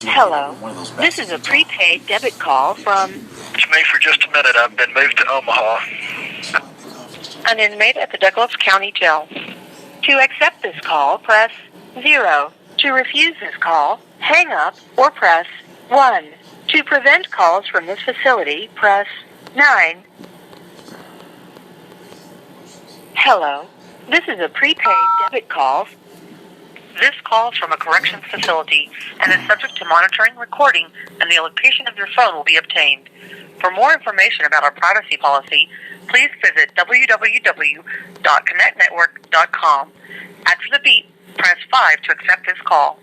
Hello. This is a prepaid debit call from... It's me for just a minute. I've been moved to Omaha. An inmate at the Douglas County Jail. To accept this call, press 0. To refuse this call, hang up or press 1. To prevent calls from this facility, press 9. Hello. This is a prepaid debit call. This call is from a corrections facility and is subject to monitoring, recording, and the location of your phone will be obtained. For more information about our privacy policy, please visit www.connectnetwork.com. After the beep, press 5 to accept this call.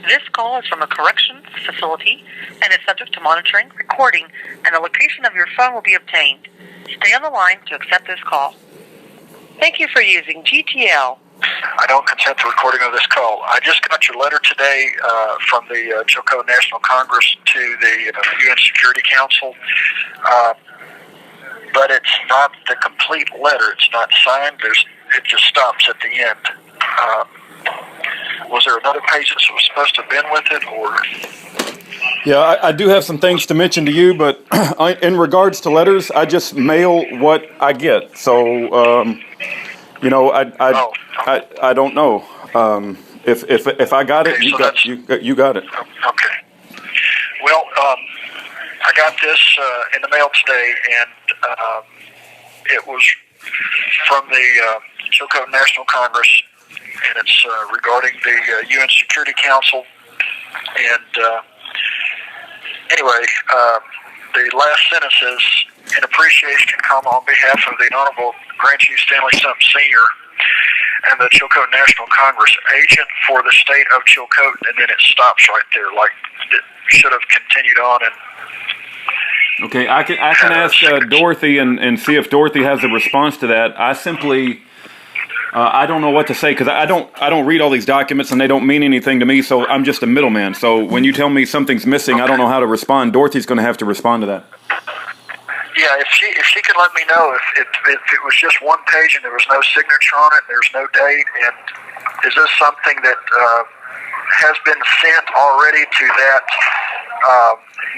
This call is from a corrections facility and is subject to monitoring, recording, and the location of your phone will be obtained. Stay on the line to accept this call. Thank you for using GTL. I don't consent to recording of this call. I just got your letter today from the Chilcote National Congress to the UN Security Council, but it's not the complete letter. It's not signed. It just stops at the end. Was there another page that was supposed to have been with it, or? Yeah, I do have some things to mention to you, but in regards to letters, I just mail what I get. So, you know, I don't know. If I got it, okay, you got it. Okay. Well, I got this in the mail today, and it was from the Chilcote National Congress, and it's regarding the UN Security Council. And anyway, the last sentence is, in appreciation, on behalf of the Honorable Grand Chief Stanley Sump Sr. and the Chilcote National Congress agent for the state of Chilcote, and then it stops right there, like it should have continued on. And okay, I can ask Dorothy and see if Dorothy has a response to that. I simply... I don't know what to say because I don't read all these documents and they don't mean anything to me, so I'm just a middleman. So when you tell me something's missing, I don't know how to respond. Dorothy's going to have to respond to that. Yeah, if she can let me know if it was just one page and there was no signature on it, there's no date, and is this something that has been sent already to that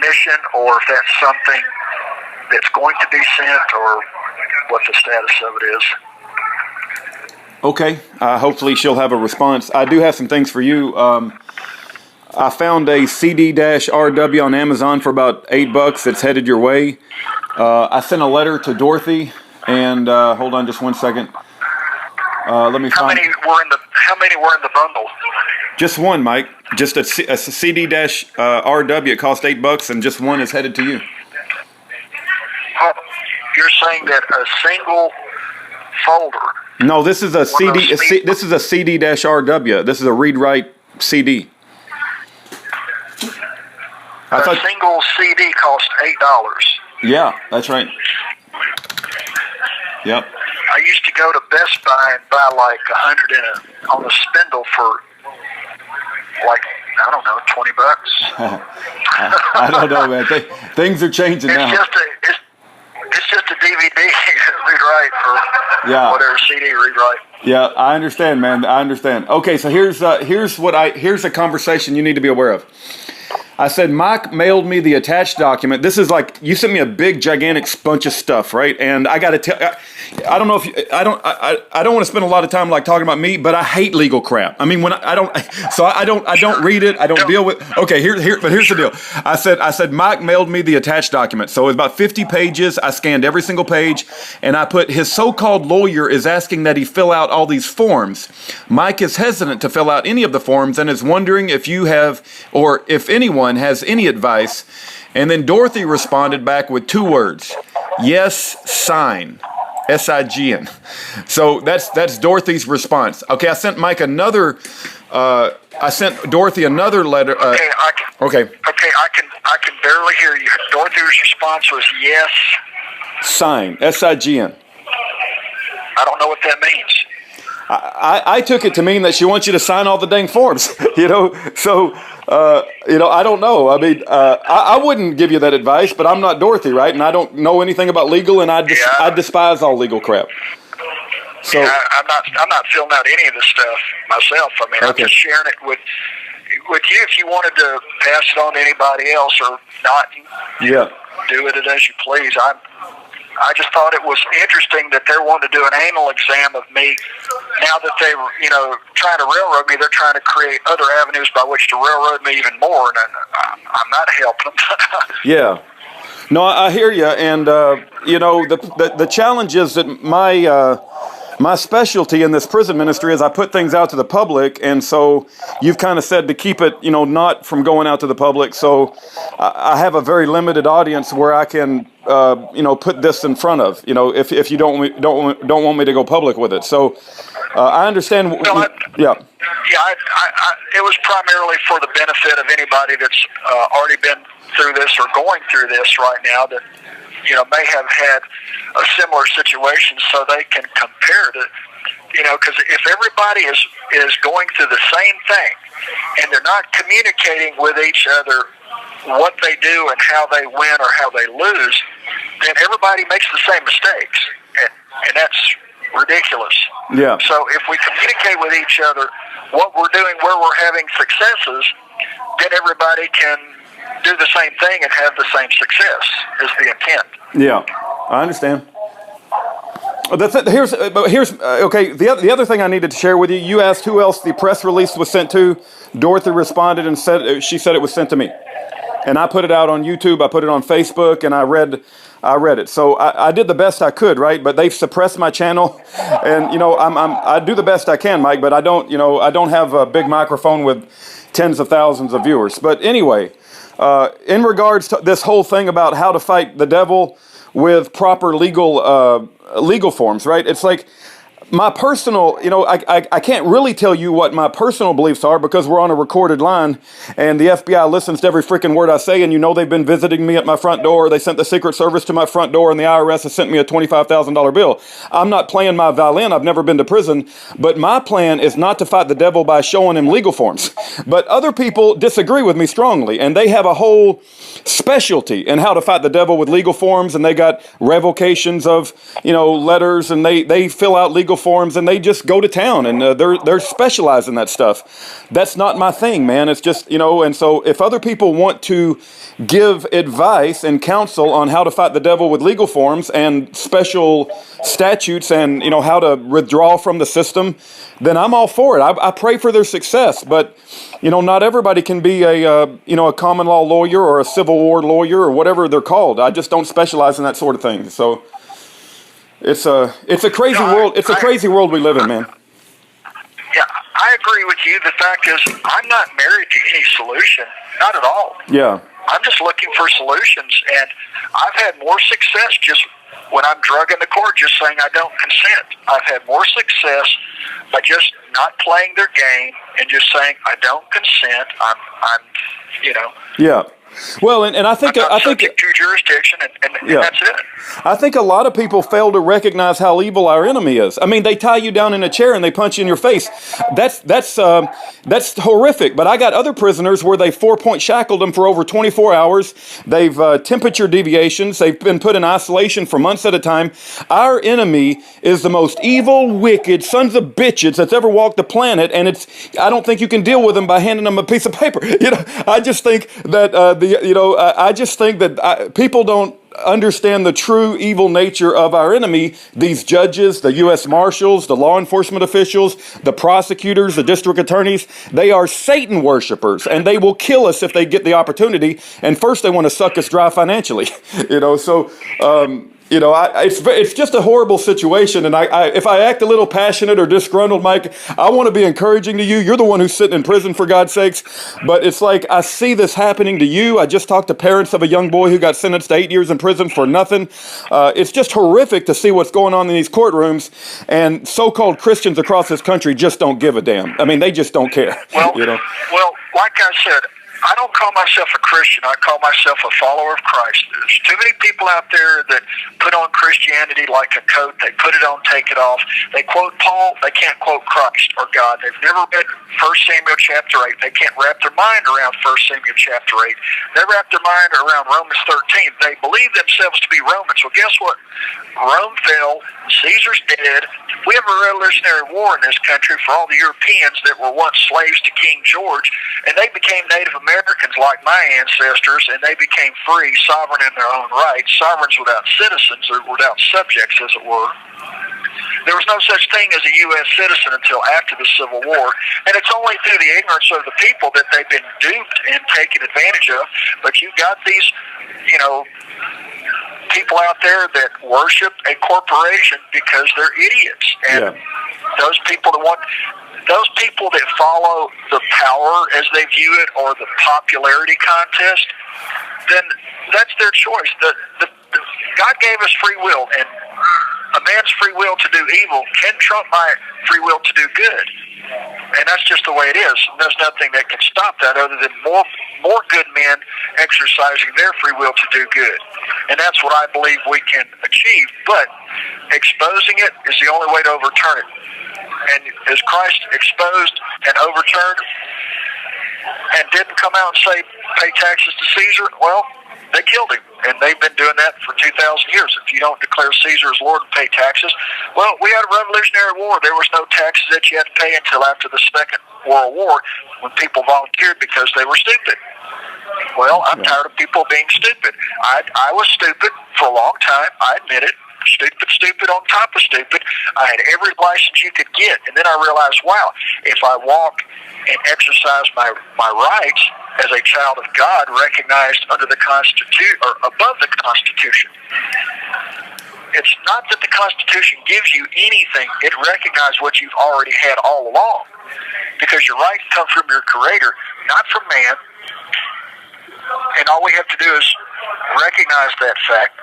mission, or if that's something that's going to be sent, or what the status of it is? Okay, hopefully she'll have a response. I do have some things for you. I found a CD-RW on Amazon for about $8 that's headed your way. I sent a letter to Dorothy, and hold on just one second. Let me find... How many were in the bundle? Just one, Mike. Just a CD-RW. It cost $8, and just one is headed to you. You're saying that a single folder... No, this is a CD. This is a CD-RW. This is a read-write CD. A single CD cost $8. Yeah, that's right. Yep. I used to go to Best Buy and buy like 100 on the spindle for like, I don't know, $20. I don't know, man. Things are changing now. It's just a DVD rewrite or whatever CD rewrite. Yeah, I understand, man. I understand. Okay, so here's a conversation you need to be aware of. I said, Mike mailed me the attached document. This is like, you sent me a big, gigantic bunch of stuff, right? And I got to tell, I don't know if you, I don't want to spend a lot of time like talking about me, but I hate legal crap. I mean, when I don't read it. I don't deal with. Okay, but here's the deal. I said, Mike mailed me the attached document. So it's about 50 pages. I scanned every single page, and I put his so-called lawyer is asking that he fill out all these forms. Mike is hesitant to fill out any of the forms and is wondering if you have, or if anyone has any advice. And then Dorothy responded back with 2 words: yes, sign. S-I-G-N. So that's Dorothy's response. Okay, I sent Mike another. I sent Dorothy another letter. Okay. Okay, I can barely hear you. Dorothy's response was yes. Sign. S-I-G-N. I don't know what that means. I took it to mean that she wants you to sign all the dang forms, so, I don't know. I mean, I wouldn't give you that advice, but I'm not Dorothy, right? And I don't know anything about legal, and I despise all legal crap. So I'm not filling out any of this stuff myself. I mean, I'm just sharing it with you. If you wanted to pass it on to anybody else or not, do it as you please. I just thought it was interesting that they're wanting to do an anal exam of me. Now that they were, trying to railroad me, they're trying to create other avenues by which to railroad me even more, and I'm not helping them. Yeah. No, I hear you, and the challenge is that my specialty in this prison ministry is I put things out to the public, and so you've kind of said to keep it, not from going out to the public. So I have a very limited audience where I can, put this in front of, if you don't want me to go public with it. So I understand. It was primarily for the benefit of anybody that's already been through this or going through this right now that may have had a similar situation, so they can compare to, because if everybody is going through the same thing and they're not communicating with each other what they do and how they win or how they lose, then everybody makes the same mistakes, and that's ridiculous. Yeah. So if we communicate with each other what we're doing, where we're having successes, then everybody can do the same thing and have the same success is the intent. Yeah, I understand. Here's okay. The other thing I needed to share with you. You asked who else the press release was sent to. Dorothy responded and said it was sent to me, and I put it out on YouTube. I put it on Facebook, and I read it. So I did the best I could, right? But they've suppressed my channel, and I do the best I can, Mike. But I don't have a big microphone with tens of thousands of viewers. But anyway. In regards to this whole thing about how to fight the devil with proper legal forms, right? It's like my personal, I can't really tell you what my personal beliefs are because we're on a recorded line and the FBI listens to every freaking word I say, and they've been visiting me at my front door. They sent the Secret Service to my front door, and the IRS has sent me a $25,000 bill. I'm not playing my violin. I've never been to prison, but my plan is not to fight the devil by showing him legal forms. But other people disagree with me strongly, and they have a whole specialty in how to fight the devil with legal forms, and they got revocations of, letters, and they fill out legal forms, and they just go to town, and they're specialized in that stuff. That's not my thing, man. It's just, and so if other people want to give advice and counsel on how to fight the devil with legal forms and special statutes and, how to withdraw from the system, then I'm all for it. I pray for their success, but, not everybody can be a common law lawyer or a Civil War lawyer or whatever they're called. I just don't specialize in that sort of thing. So it's a crazy world. It's a crazy world we live in, man. Yeah, I agree with you. The fact is, I'm not married to any solution. Not at all. Yeah. I'm just looking for solutions, and I've had more success just when I'm drugging the court, just saying I don't consent. I've had more success by just not playing their game and just saying I don't consent. I'm Yeah. Well, and I think I'm not subject to jurisdiction, and that's it. I think a lot of people fail to recognize how evil our enemy is. I mean, they tie you down in a chair and they punch you in your face. That's horrific. But I got other prisoners where they 4-point shackled them for over 24 hours. They've temperature deviations. They've been put in isolation for months at a time. Our enemy is the most evil, wicked sons of bitches that's ever walked the planet, and I don't think you can deal with them by handing them a piece of paper. I just think that people don't understand the true evil nature of our enemy. These judges, the U.S. Marshals, the law enforcement officials, the prosecutors, the district attorneys, they are Satan worshipers, and they will kill us if they get the opportunity. And first they want to suck us dry financially, it's just a horrible situation. And if I act a little passionate or disgruntled, Mike, I want to be encouraging to you. You're the one who's sitting in prison, for God's sakes. But it's like I see this happening to you. I just talked to parents of a young boy who got sentenced to 8 years in prison for nothing. It's just horrific to see what's going on in these courtrooms. And so-called Christians across this country just don't give a damn. I mean, they just don't care. Well, like I said, I don't call myself a Christian. I call myself a follower of Christ. There's too many people out there that put on Christianity like a coat. They put it on, take it off. They quote Paul. They can't quote Christ or God. They've never read 1 Samuel chapter 8. They can't wrap their mind around 1 Samuel chapter 8. They wrap their mind around Romans 13. They believe themselves to be Romans. Well, guess what? Rome fell. Caesar's dead. We have a revolutionary war in this country for all the Europeans that were once slaves to King George, and they became Native Americans like my ancestors, and they became free, sovereign in their own right, sovereigns without citizens or without subjects, as it were. There was no such thing as a U.S. citizen until after the Civil War, and it's only through the ignorance of the people that they've been duped and taken advantage of. But you've got these, people out there that worship a corporation because they're idiots, and those people that follow the power as they view it or the popularity contest, then that's their choice. God gave us free will, and a man's free will to do evil can trump my free will to do good. And that's just the way it is. And there's nothing that can stop that other than more good men exercising their free will to do good. And that's what I believe we can achieve. But exposing it is the only way to overturn it. And is Christ exposed and overturned and didn't come out and say, pay taxes to Caesar? Well, they killed him, and they've been doing that for 2,000 years. If you don't declare Caesar as Lord and pay taxes, well, we had a Revolutionary War. There was no taxes that you had to pay until after the Second World War when people volunteered because they were stupid. Well, I'm tired of people being stupid. I was stupid for a long time. I admit it. Stupid on top of stupid. I had every license you could get, and then I realized, wow, if I walk and exercise my rights as a child of God, recognized under the Constitution or above the Constitution. It's not that the Constitution gives you anything; it recognizes what you've already had all along, because your rights come from your Creator, not from man. And all we have to do is recognize that fact.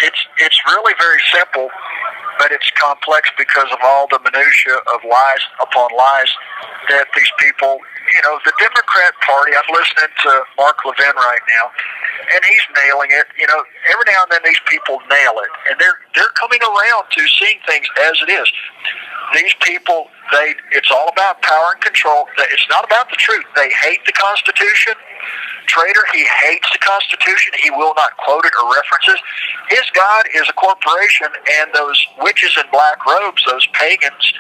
It's really very simple, but it's complex because of all the minutia of lies upon lies that these people, the Democrat Party, I'm listening to Mark Levin right now, and he's nailing it. Every now and then these people nail it, and they're coming around to seeing things as it is. These people, it's all about power and control. It's not about the truth. They hate the Constitution. Traitor, he hates the Constitution. He will not quote it or reference it. His God is a corporation, and those witches in black robes, those pagans,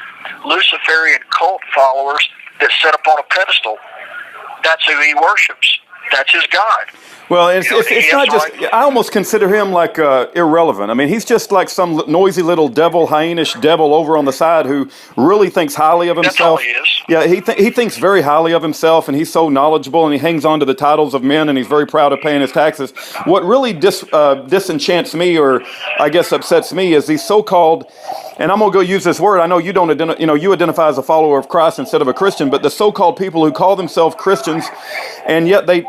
Luciferian cult followers that sit up on a pedestal, that's who he worships. That's his God. Well, it's not just, I almost consider him like irrelevant. I mean, he's just like some noisy little devil, hyenish devil over on the side who really thinks highly of himself. That's all he is. Yeah, he thinks very highly of himself, and he's so knowledgeable, and he hangs on to the titles of men, and he's very proud of paying his taxes. What really disenchants me, or I guess upsets me, is these so-called, and I'm going to go use this word. I know you don't you identify as a follower of Christ instead of a Christian, but the so-called people who call themselves Christians, and yet they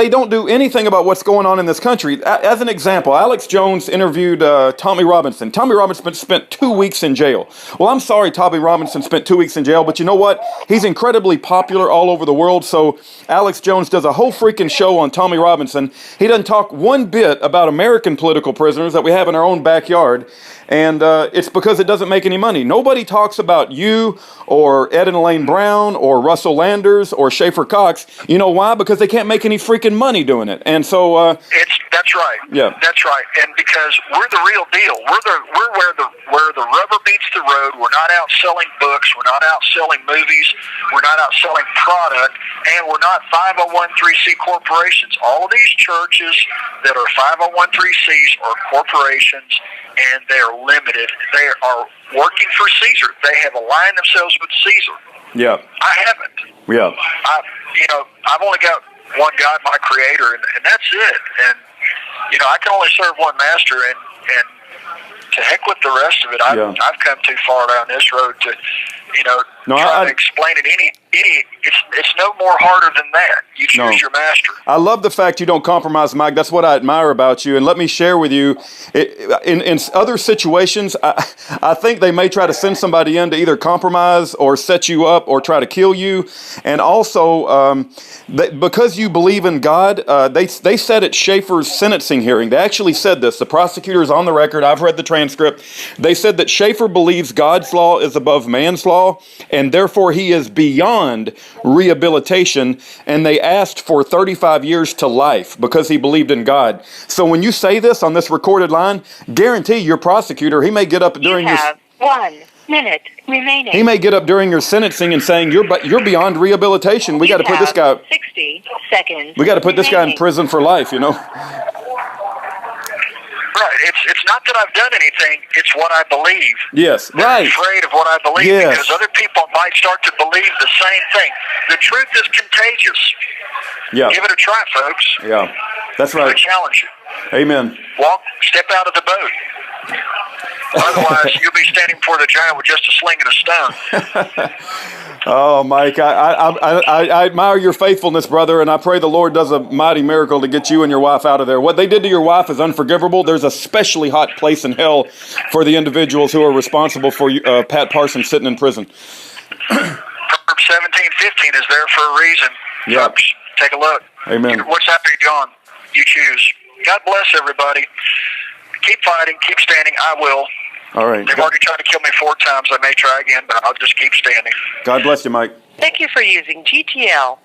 don't do anything about what's going on in this country. As an example, Alex Jones interviewed Tommy Robinson. Tommy Robinson spent 2 weeks in jail. Well, I'm sorry Tommy Robinson spent 2 weeks in jail, but you know what? He's incredibly popular all over the world, so Alex Jones does a whole freaking show on Tommy Robinson. He doesn't talk one bit about American political prisoners that we have in our own backyard, and it's because it doesn't make any money. Nobody talks about you or Ed and Elaine Brown or Russell Landers or Schaefer Cox. You know why? Because they can't make any freaking money doing it. And so that's right. Yeah, that's right. And because we're the real deal. We're where the rubber meets the road. We're not out selling books. We're not out selling movies. We're not out selling product, and we're not 501(c)(3) corporations. All of these churches that are 501(c)(3)s are corporations, and they are limited. They are working for Caesar. They have aligned themselves with Caesar. Yeah. I haven't. Yeah. I've only got one God, my Creator, and that's it. And I can only serve one master, and to heck with the rest of it. I've come too far down this road to No, trying to explain it any. It's no more harder than that. You choose your master. I love the fact you don't compromise, Mike. That's what I admire about you. And let me share with you, in other situations, I think they may try to send somebody in to either compromise or set you up or try to kill you. And also, because you believe in God, they said at Schaefer's sentencing hearing, they actually said this. The prosecutor is on the record. I've read the transcript. They said that Schaefer believes God's law is above man's law, and therefore he is beyond rehabilitation, and they asked for 35 years to life because he believed in God. So when you say this on this recorded line, guarantee your prosecutor, he may get up during you have 1 minute remaining. He may get up during your sentencing and saying you're beyond rehabilitation. We got to put this guy 60 seconds. We got to put this guy in prison for life, you know. Right. It's not that I've done anything. It's what I believe. Yes. Right. I'm afraid of what I believe because other people might start to believe the same thing. The truth is contagious. Yeah. Give it a try, folks. Yeah. That's right. I challenge you. Amen. Step out of the boat. Otherwise, you'll be standing before the giant with just a sling and a stone. Oh, Mike, I admire your faithfulness, brother, and I pray the Lord does a mighty miracle to get you and your wife out of there. What they did to your wife is unforgivable. There's a especially hot place in hell for the individuals who are responsible for Pat Parsons sitting in prison. Proverbs 17:15 is there for a reason. Yeah. Folks, take a look. Amen. What's after you gone? You choose. God bless everybody. Keep fighting. Keep standing. I will. All right. They've already tried to kill me 4 times. I may try again, but I'll just keep standing. God bless you, Mike. Thank you for using GTL.